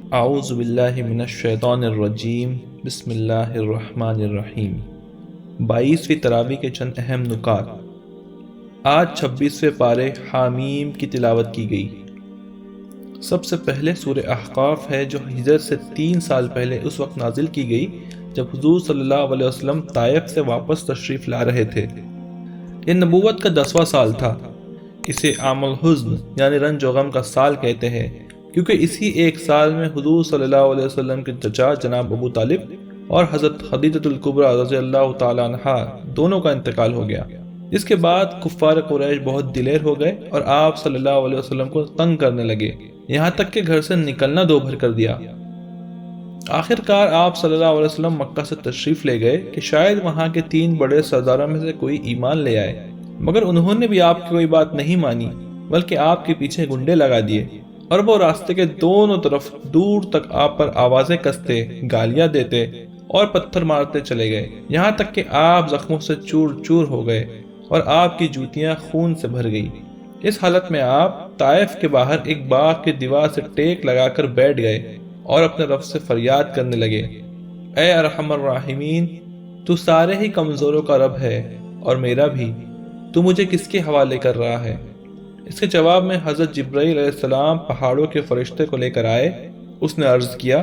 اعوذ باللہ من الشیطان الرجیم بسم اللہ الرحمن الرحیم 22ویں تراویح کے چند اہم نکات۔ آج 26ویں پارے حامیم کی تلاوت کی گئی۔ سب سے پہلے سورہ احقاف ہے جو ہجرت سے 3 سال پہلے اس وقت نازل کی گئی جب حضور صلی اللہ علیہ وسلم طائف سے واپس تشریف لا رہے تھے۔ یہ نبوت کا 10واں سال تھا۔ اسے عام الحزن یعنی رنج و غم کا سال کہتے ہیں، کیونکہ اسی ایک سال میں حضور صلی اللہ علیہ وسلم کے چچا جناب ابو طالب اور حضرت خدیجہ الکبریٰ رضی اللہ تعالیٰ عنہا دونوں کا انتقال ہو گیا۔ اس کے بعد کفار قریش بہت دلیر ہو گئے اور آپ صلی اللہ علیہ وسلم کو تنگ کرنے لگے، یہاں تک کہ گھر سے نکلنا دو بھر کر دیا۔ آخر کار آپ صلی اللہ علیہ وسلم مکہ سے تشریف لے گئے کہ شاید وہاں کے 3 بڑے سرداروں میں سے کوئی ایمان لے آئے، مگر انہوں نے بھی آپ کی کوئی بات نہیں مانی، بلکہ آپ کے پیچھے گنڈے لگا دیے اور وہ راستے کے دونوں طرف دور تک آپ پر آوازیں کستے، گالیاں دیتے اور پتھر مارتے چلے گئے، یہاں تک کہ آپ زخموں سے چور چور ہو گئے اور آپ کی جوتیاں خون سے بھر گئی۔ اس حالت میں آپ طائف کے باہر ایک باغ کی دیوار سے ٹیک لگا کر بیٹھ گئے اور اپنے رب سے فریاد کرنے لگے، اے ارحم الراحمین، تو سارے ہی کمزوروں کا رب ہے اور میرا بھی، تو مجھے کس کے حوالے کر رہا ہے؟ اس کے جواب میں حضرت جبرائیل علیہ السلام پہاڑوں کے فرشتے کو لے کر آئے۔ اس نے عرض کیا،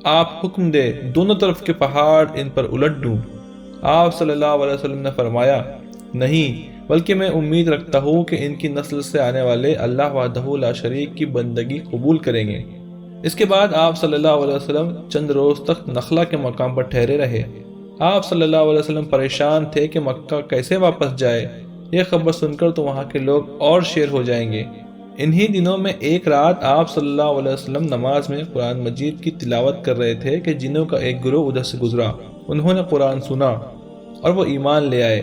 آپ حکم دے دونوں طرف کے پہاڑ ان پر الٹ دوں۔ آپ صلی اللہ علیہ وسلم نے فرمایا، نہیں، بلکہ میں امید رکھتا ہوں کہ ان کی نسل سے آنے والے اللہ وحدہ لا شریک کی بندگی قبول کریں گے۔ اس کے بعد آپ صلی اللہ علیہ وسلم چند روز تک نخلہ کے مقام پر ٹھہرے رہے۔ آپ صلی اللہ علیہ وسلم پریشان تھے کہ مکہ کیسے واپس جائے، یہ خبر سن کر تو وہاں کے لوگ اور شیر ہو جائیں گے۔ انہی دنوں میں ایک رات آپ صلی اللہ علیہ وسلم نماز میں قرآن مجید کی تلاوت کر رہے تھے کہ جنوں کا ایک گروہ ادھر سے گزرا۔ انہوں نے قرآن سنا اور وہ ایمان لے آئے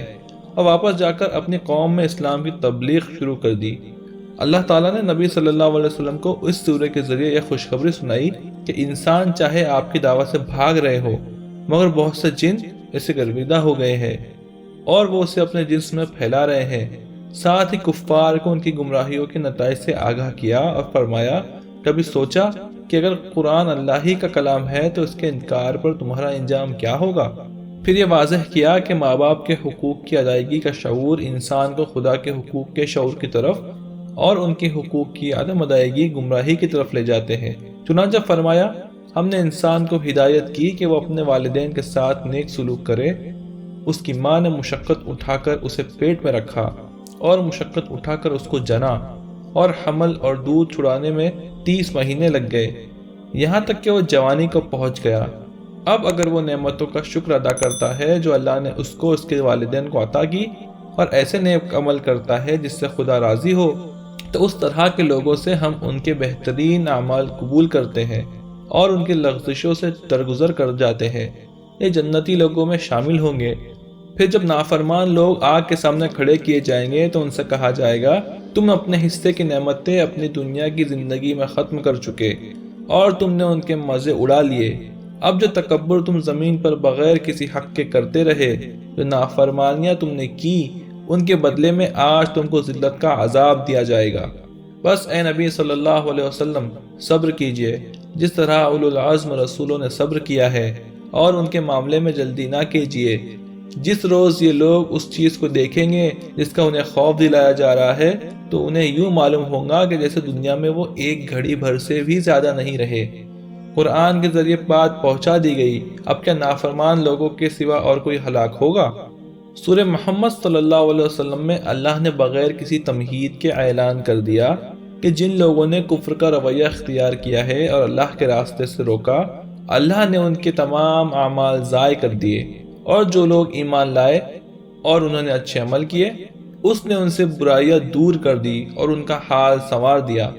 اور واپس جا کر اپنی قوم میں اسلام کی تبلیغ شروع کر دی۔ اللہ تعالیٰ نے نبی صلی اللہ علیہ وسلم کو اس سورہ کے ذریعے یہ خوشخبری سنائی کہ انسان چاہے آپ کی دعوت سے بھاگ رہے ہو، مگر بہت سے جن اسے گرویدہ ہو گئے ہیں اور وہ اسے اپنے جسم میں پھیلا رہے ہیں۔ ساتھ ہی کفار کو ان کی گمراہیوں کے نتائج سے آگاہ کیا اور فرمایا، کبھی سوچا کہ اگر قرآن اللہ ہی کا کلام ہے تو اس کے انکار پر تمہارا انجام کیا ہوگا؟ پھر یہ واضح کیا کہ ماں باپ کے حقوق کی ادائیگی کا شعور انسان کو خدا کے حقوق کے شعور کی طرف اور ان کے حقوق کی عدم ادائیگی گمراہی کی طرف لے جاتے ہیں۔ چنانچہ فرمایا، ہم نے انسان کو ہدایت کی کہ وہ اپنے والدین کے ساتھ نیک سلوک کرے۔ اس کی ماں نے مشقت اٹھا کر اسے پیٹ میں رکھا اور مشقت اٹھا کر اس کو جنا، اور حمل اور دودھ چھڑانے میں 30 مہینے لگ گئے، یہاں تک کہ وہ جوانی کو پہنچ گیا۔ اب اگر وہ نعمتوں کا شکر ادا کرتا ہے جو اللہ نے اس کو اس کے والدین کو عطا کی اور ایسے نیک عمل کرتا ہے جس سے خدا راضی ہو، تو اس طرح کے لوگوں سے ہم ان کے بہترین اعمال قبول کرتے ہیں اور ان کی لغزشوں سے درگزر کر جاتے ہیں۔ یہ جنتی لوگوں میں شامل ہوں گے۔ پھر جب نافرمان لوگ آگ کے سامنے کھڑے کیے جائیں گے تو ان سے کہا جائے گا، تم اپنے حصے کی نعمتیں اپنی دنیا کی زندگی میں ختم کر چکے اور تم نے ان کے مزے اڑا لیے۔ اب جو تکبر تم زمین پر بغیر کسی حق کے کرتے رہے، جو نافرمانیاں تم نے کی، ان کے بدلے میں آج تم کو ذلت کا عذاب دیا جائے گا۔ بس اے نبی صلی اللہ علیہ وسلم، صبر کیجئے جس طرح اولو العزم رسولوں نے صبر کیا ہے، اور ان کے معاملے میں جلدی نہ کیجئے۔ جس روز یہ لوگ اس چیز کو دیکھیں گے جس کا انہیں خوف دلایا جا رہا ہے، تو انہیں یوں معلوم ہوگا کہ جیسے دنیا میں وہ ایک گھڑی بھر سے بھی زیادہ نہیں رہے۔ قرآن کے ذریعے بات پہنچا دی گئی، اب کیا نافرمان لوگوں کے سوا اور کوئی ہلاک ہوگا؟ سورہ محمد صلی اللہ علیہ وسلم میں اللہ نے بغیر کسی تمہید کے اعلان کر دیا کہ جن لوگوں نے کفر کا رویہ اختیار کیا ہے اور اللہ کے راستے سے روکا، اللہ نے ان کے تمام اعمال ضائع کر دیے، اور جو لوگ ایمان لائے اور انہوں نے اچھے عمل کیے، اس نے ان سے برائیاں دور کر دی اور ان کا حال سنوار دیا۔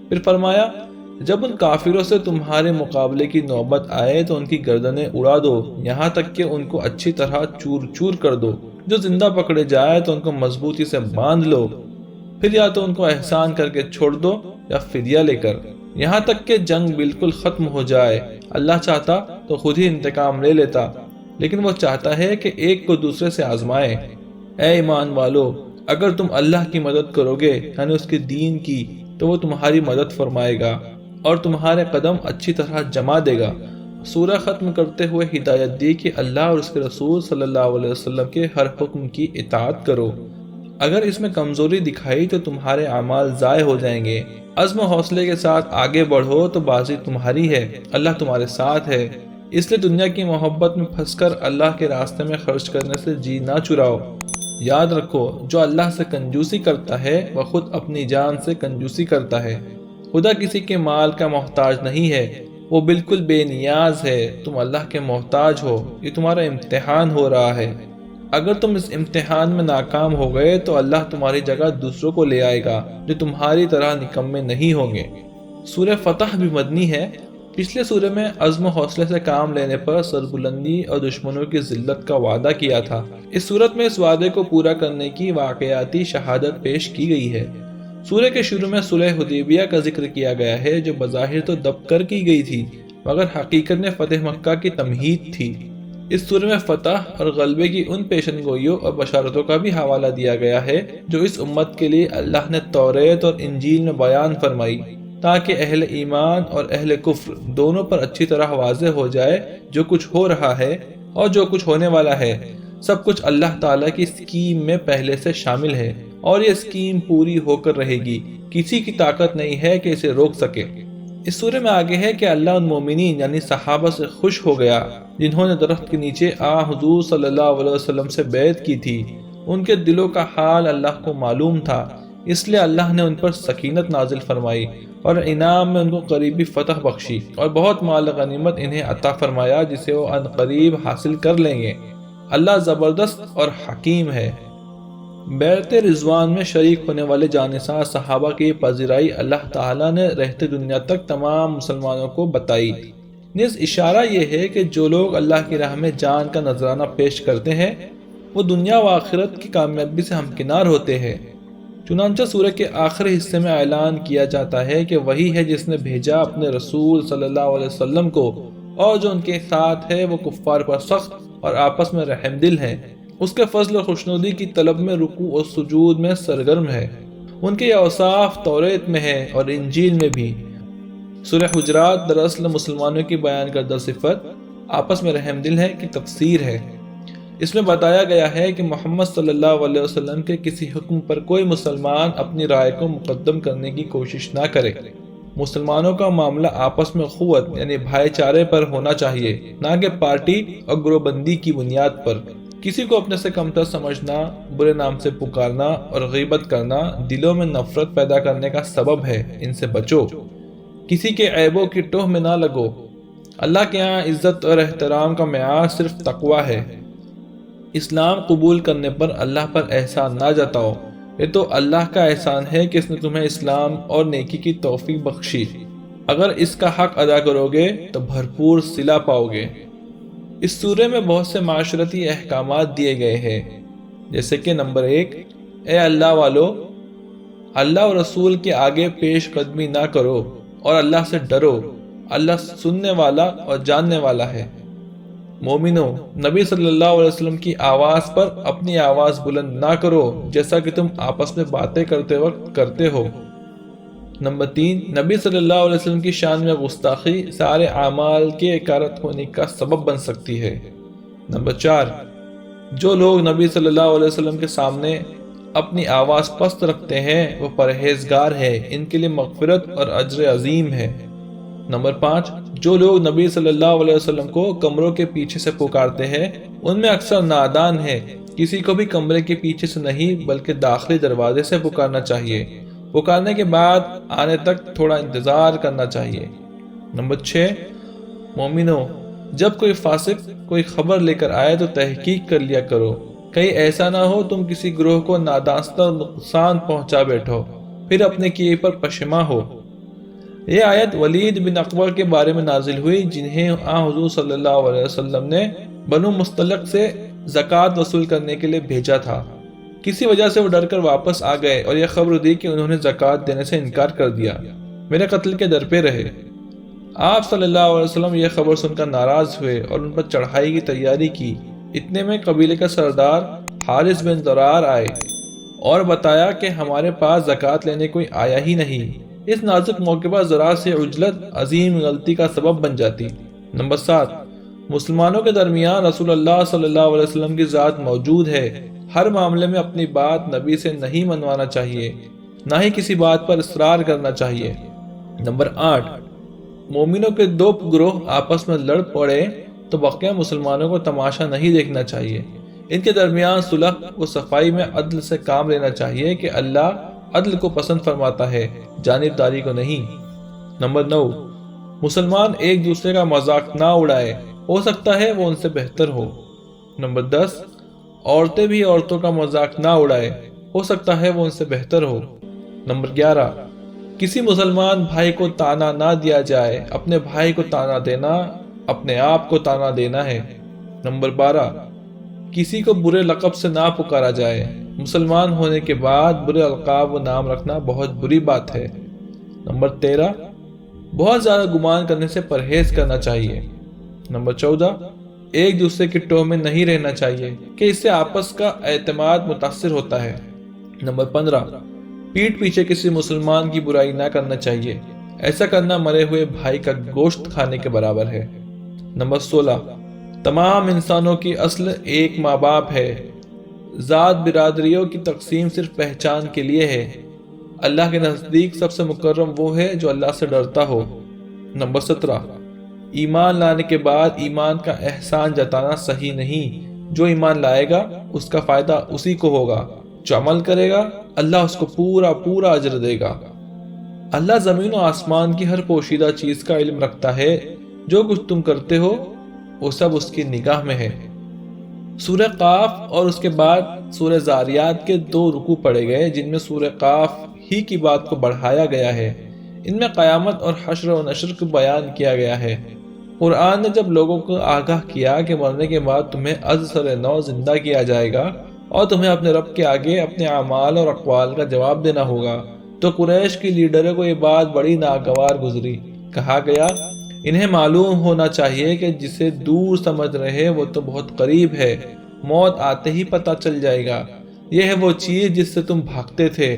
پھر فرمایا، جب ان کافروں سے تمہارے مقابلے کی نوبت آئے تو ان کی گردنیں اڑا دو، یہاں تک کہ ان کو اچھی طرح چور چور کر دو۔ جو زندہ پکڑے جائے تو ان کو مضبوطی سے باندھ لو، پھر یا تو ان کو احسان کر کے چھوڑ دو یا فدیہ لے کر، یہاں تک کہ جنگ بالکل ختم ہو جائے۔ اللہ چاہتا تو خود ہی انتقام لے لیتا، لیکن وہ چاہتا ہے کہ ایک کو دوسرے سے آزمائے۔ اے ایمان والو، اگر تم اللہ کی مدد کرو گے یعنی اس کے دین کی، تو وہ تمہاری مدد فرمائے گا اور تمہارے قدم اچھی طرح جما دے گا۔ سورہ ختم کرتے ہوئے ہدایت دی کہ اللہ اور اس کے رسول صلی اللہ علیہ وسلم کے ہر حکم کی اطاعت کرو۔ اگر اس میں کمزوری دکھائی تو تمہارے اعمال ضائع ہو جائیں گے۔ عزم و حوصلے کے ساتھ آگے بڑھو تو بازی تمہاری ہے، اللہ تمہارے ساتھ ہے۔ اس لیے دنیا کی محبت میں پھنس کر اللہ کے راستے میں خرچ کرنے سے جی نہ چراؤ۔ یاد رکھو، جو اللہ سے کنجوسی کرتا ہے وہ خود اپنی جان سے کنجوسی کرتا ہے۔ خدا کسی کے مال کا محتاج نہیں ہے، وہ بالکل بے نیاز ہے۔ تم اللہ کے محتاج ہو، یہ تمہارا امتحان ہو رہا ہے۔ اگر تم اس امتحان میں ناکام ہو گئے تو اللہ تمہاری جگہ دوسروں کو لے آئے گا جو تمہاری طرح نکمے نہیں ہوں گے۔ سورہ فتح بھی مدنی ہے۔ پچھلے سورے میں عزم و حوصلے سے کام لینے پر سربلندی اور دشمنوں کی ذلت کا وعدہ کیا تھا۔ اس صورت میں اس وعدے کو پورا کرنے کی واقعاتی شہادت پیش کی گئی ہے۔ سورہ کے شروع میں صلح حدیبیہ کا ذکر کیا گیا ہے جو بظاہر تو دب کر کی گئی تھی مگر حقیقت میں فتح مکہ کی تمہید تھی۔ اس سورہ میں فتح اور غلبے کی ان پیشن گوئیوں اور بشارتوں کا بھی حوالہ دیا گیا ہے جو اس امت کے لیے اللہ نے توریت اور انجیل میں بیان فرمائی، تاکہ اہل ایمان اور اہل کفر دونوں پر اچھی طرح واضح ہو جائے جو کچھ ہو رہا ہے اور جو کچھ ہونے والا ہے سب کچھ اللہ تعالیٰ کی اسکیم میں پہلے سے شامل ہے، اور یہ اسکیم پوری ہو کر رہے گی۔ کسی کی طاقت نہیں ہے کہ اسے روک سکے۔ اس سورے میں آگے ہے کہ اللہ ان مومنین یعنی صحابہ سے خوش ہو گیا جنہوں نے درخت کے نیچے حضور صلی اللہ علیہ وسلم سے بیعت کی تھی۔ ان کے دلوں کا حال اللہ کو معلوم تھا، اس لیے اللہ نے ان پر سکینت نازل فرمائی اور انعام میں ان کو قریبی فتح بخشی اور بہت مال غنیمت انہیں عطا فرمایا جسے وہ عن قریب حاصل کر لیں گے۔ اللہ زبردست اور حکیم ہے۔ بیعت رضوان میں شریک ہونے والے جانثار صحابہ کی پذیرائی اللہ تعالیٰ نے رہتے دنیا تک تمام مسلمانوں کو بتائی۔ نیز اشارہ یہ ہے کہ جو لوگ اللہ کی راہ میں جان کا نذرانہ پیش کرتے ہیں وہ دنیا و آخرت کی کامیابی سے ہمکنار ہوتے ہیں۔ چنانچہ سورہ کے آخری حصے میں اعلان کیا جاتا ہے کہ وہی ہے جس نے بھیجا اپنے رسول صلی اللہ علیہ وسلم کو، اور جو ان کے ساتھ ہے وہ کفار پر سخت اور آپس میں رحم دل ہے۔ اس کے فضل اور خوشنودی کی طلب میں رکوع اور سجود میں سرگرم ہے۔ ان کے یہ اوصاف توریت میں ہے اور انجیل میں بھی۔ سورہ حجرات دراصل مسلمانوں کی بیان کردہ صفت آپس میں رحم دل ہے کی تفسیر ہے۔ اس میں بتایا گیا ہے کہ محمد صلی اللہ علیہ وسلم کے کسی حکم پر کوئی مسلمان اپنی رائے کو مقدم کرنے کی کوشش نہ کرے۔ مسلمانوں کا معاملہ آپس میں اخوت یعنی بھائی چارے پر ہونا چاہیے، نہ کہ پارٹی اور گروہ بندی کی بنیاد پر۔ کسی کو اپنے سے کمتر سمجھنا، برے نام سے پکارنا اور غیبت کرنا دلوں میں نفرت پیدا کرنے کا سبب ہے، ان سے بچو۔ کسی کے عیبوں کی ٹوہ میں نہ لگو۔ اللہ کے ہاں عزت اور احترام کا معیار صرف تقوی ہے۔ اسلام قبول کرنے پر اللہ پر احسان نہ جتاؤ، یہ تو اللہ کا احسان ہے کہ اس نے تمہیں اسلام اور نیکی کی توفیق بخشی۔ اگر اس کا حق ادا کرو گے تو بھرپور صلہ پاؤ گے۔ اس سورے میں بہت سے معاشرتی احکامات دیے گئے ہیں، جیسے کہ نمبر 1، اے اللہ والو، اللہ اور رسول کے آگے پیش قدمی نہ کرو اور اللہ سے ڈرو، اللہ سننے والا اور جاننے والا ہے۔ مومنو، نبی صلی اللہ علیہ وسلم کی آواز پر اپنی آواز بلند نہ کرو جیسا کہ تم آپس میں باتیں کرتے وقت کرتے ہو۔ نمبر 3، نبی صلی اللہ علیہ وسلم کی شان میں گستاخی سارے اعمال کے اکارت ہونے کا سبب بن سکتی ہے۔ نمبر 4، جو لوگ نبی صلی اللہ علیہ وسلم کے سامنے اپنی آواز پست رکھتے ہیں وہ پرہیزگار ہے، ان کے لیے مغفرت اور اجر عظیم ہے۔ نمبر 5، جو لوگ نبی صلی اللہ علیہ وسلم کو کمروں کے پیچھے سے پکارتے ہیں ان میں اکثر نادان ہے۔ کسی کو بھی کمرے کے پیچھے سے نہیں بلکہ داخلی دروازے سے پکارنا چاہیے۔ پکارنے کے بعد آنے تک تھوڑا انتظار کرنا چاہیے۔ نمبر 6، مومنو، جب کوئی فاسق کوئی خبر لے کر آئے تو تحقیق کر لیا کرو، کہیں ایسا نہ ہو تم کسی گروہ کو نادانستہ اور نقصان پہنچا بیٹھو پھر اپنے کیے پر پشیماں ہو۔ یہ آیت ولید بن عقبہ کے بارے میں نازل ہوئی جنہیں حضور صلی اللہ علیہ وسلم نے بنو مستلق سے زکوٰۃ وصول کرنے کے لیے بھیجا تھا۔ کسی وجہ سے وہ ڈر کر واپس آ گئے اور یہ خبر دی کہ انہوں نے زکوٰۃ دینے سے انکار کر دیا، میرے قتل کے در پہ رہے۔ آپ صلی اللہ علیہ وسلم یہ خبر سن کر ناراض ہوئے اور ان پر چڑھائی کی تیاری کی۔ اتنے میں قبیلے کا سردار حارث بن ضرار آئے اور بتایا کہ ہمارے پاس زکوٰۃ لینے کوئی آیا ہی نہیں۔ اس نازک موقع پر ذرا سے عجلت عظیم غلطی کا سبب بن جاتی۔ نمبر 7، مسلمانوں کے درمیان رسول اللہ صلی اللہ علیہ وسلم کی ذات موجود ہے، ہر معاملے میں اپنی بات نبی سے نہیں منوانا چاہیے، نہ ہی کسی بات پر اصرار کرنا چاہیے۔ نمبر 8، مومنوں کے دو گروہ آپس میں لڑ پڑے تو بقیہ مسلمانوں کو تماشا نہیں دیکھنا چاہیے، ان کے درمیان صلح و صفائی میں عدل سے کام لینا چاہیے کہ اللہ عدل کو پسند فرماتا ہے، جانبداری کو نہیں۔ نمبر 9، مسلمان ایک دوسرے کا مذاق نہ اڑائے، ہو سکتا ہے وہ ان سے بہتر ہو۔ نمبر 10، عورتیں بھی عورتوں کا مذاق نہ اڑائے، ہو سکتا ہے وہ ان سے بہتر ہو۔ نمبر 11، کسی مسلمان بھائی کو تانا نہ دیا جائے، اپنے بھائی کو تانا دینا اپنے آپ کو تانا دینا ہے۔ نمبر 12، کسی کو برے لقب سے نہ پکارا جائے، مسلمان ہونے کے بعد برے القاب و نام رکھنا بہت بری بات ہے۔ نمبر 13، بہت زیادہ گمان کرنے سے پرہیز کرنا چاہیے۔ نمبر 14، ایک دوسرے کی ٹوہ میں نہیں رہنا چاہیے کہ اس سے آپس کا اعتماد متاثر ہوتا ہے۔ نمبر 15، پیٹھ پیچھے کسی مسلمان کی برائی نہ کرنا چاہیے، ایسا کرنا مرے ہوئے بھائی کا گوشت کھانے کے برابر ہے۔ نمبر 16، تمام انسانوں کی اصل ایک ماں باپ ہے، ذات برادریوں کی تقسیم صرف پہچان کے لیے ہے، اللہ کے نزدیک سب سے مکرم وہ ہے جو اللہ سے ڈرتا ہو۔ نمبر 17، ایمان لانے کے بعد ایمان کا احسان جتانا صحیح نہیں، جو ایمان لائے گا اس کا فائدہ اسی کو ہوگا، جو عمل کرے گا اللہ اس کو پورا اجر دے گا۔ اللہ زمین و آسمان کی ہر پوشیدہ چیز کا علم رکھتا ہے، جو کچھ تم کرتے ہو وہ سب اس کی نگاہ میں ہے۔ سورہ قاف اور اس کے بعد سورہ زاریات کے 2 رکوع پڑھے گئے جن میں سورہ قاف ہی کی بات کو بڑھایا گیا ہے، ان میں قیامت اور حشر و نشر کو بیان کیا گیا ہے۔ قرآن نے جب لوگوں کو آگاہ کیا کہ مرنے کے بعد تمہیں از سر نو زندہ کیا جائے گا اور تمہیں اپنے رب کے آگے اپنے اعمال اور اقوال کا جواب دینا ہوگا، تو قریش کی لیڈروں کو یہ بات بڑی ناگوار گزری۔ کہا گیا انہیں معلوم ہونا چاہیے کہ جسے دور سمجھ رہے وہ تو بہت قریب ہے، موت آتے ہی پتہ چل جائے گا، یہ ہے وہ چیز جس سے تم بھاگتے تھے۔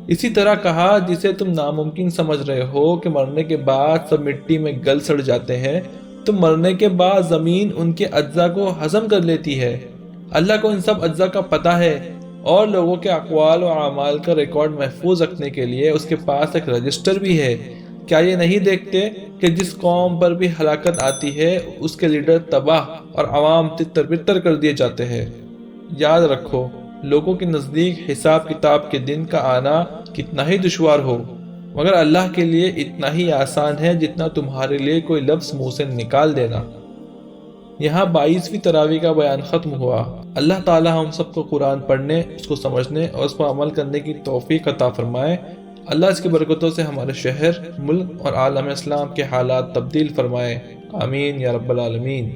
اسی طرح کہا جسے تم ناممکن سمجھ رہے ہو کہ مرنے کے بعد سب مٹی میں گل سڑ جاتے ہیں، تو مرنے کے بعد زمین ان کے اجزاء کو ہضم کر لیتی ہے۔ اللہ کو ان سب اجزاء کا پتہ ہے اور لوگوں کے اقوال و اعمال کا ریکارڈ محفوظ رکھنے کے لیے اس کے پاس ایک رجسٹر بھی ہے۔ کیا یہ نہیں دیکھتے کہ جس قوم پر بھی ہلاکت آتی ہے اس کے لیڈر تباہ اور عوام تتر بتر کر دیے جاتے ہیں۔ یاد رکھو لوگوں کے نزدیک حساب کتاب کے دن کا آنا کتنا ہی دشوار ہو، مگر اللہ کے لیے اتنا ہی آسان ہے جتنا تمہارے لیے کوئی لفظ منہ سے نکال دینا۔ یہاں 22ویں تراویح کا بیان ختم ہوا۔ اللہ تعالی ہم سب کو قرآن پڑھنے، اس کو سمجھنے اور اس پر عمل کرنے کی توفیق عطا فرمائے۔ اللہ اس کی برکتوں سے ہمارے شہر، ملک اور عالم اسلام کے حالات تبدیل فرمائے۔ آمین یا رب العالمین۔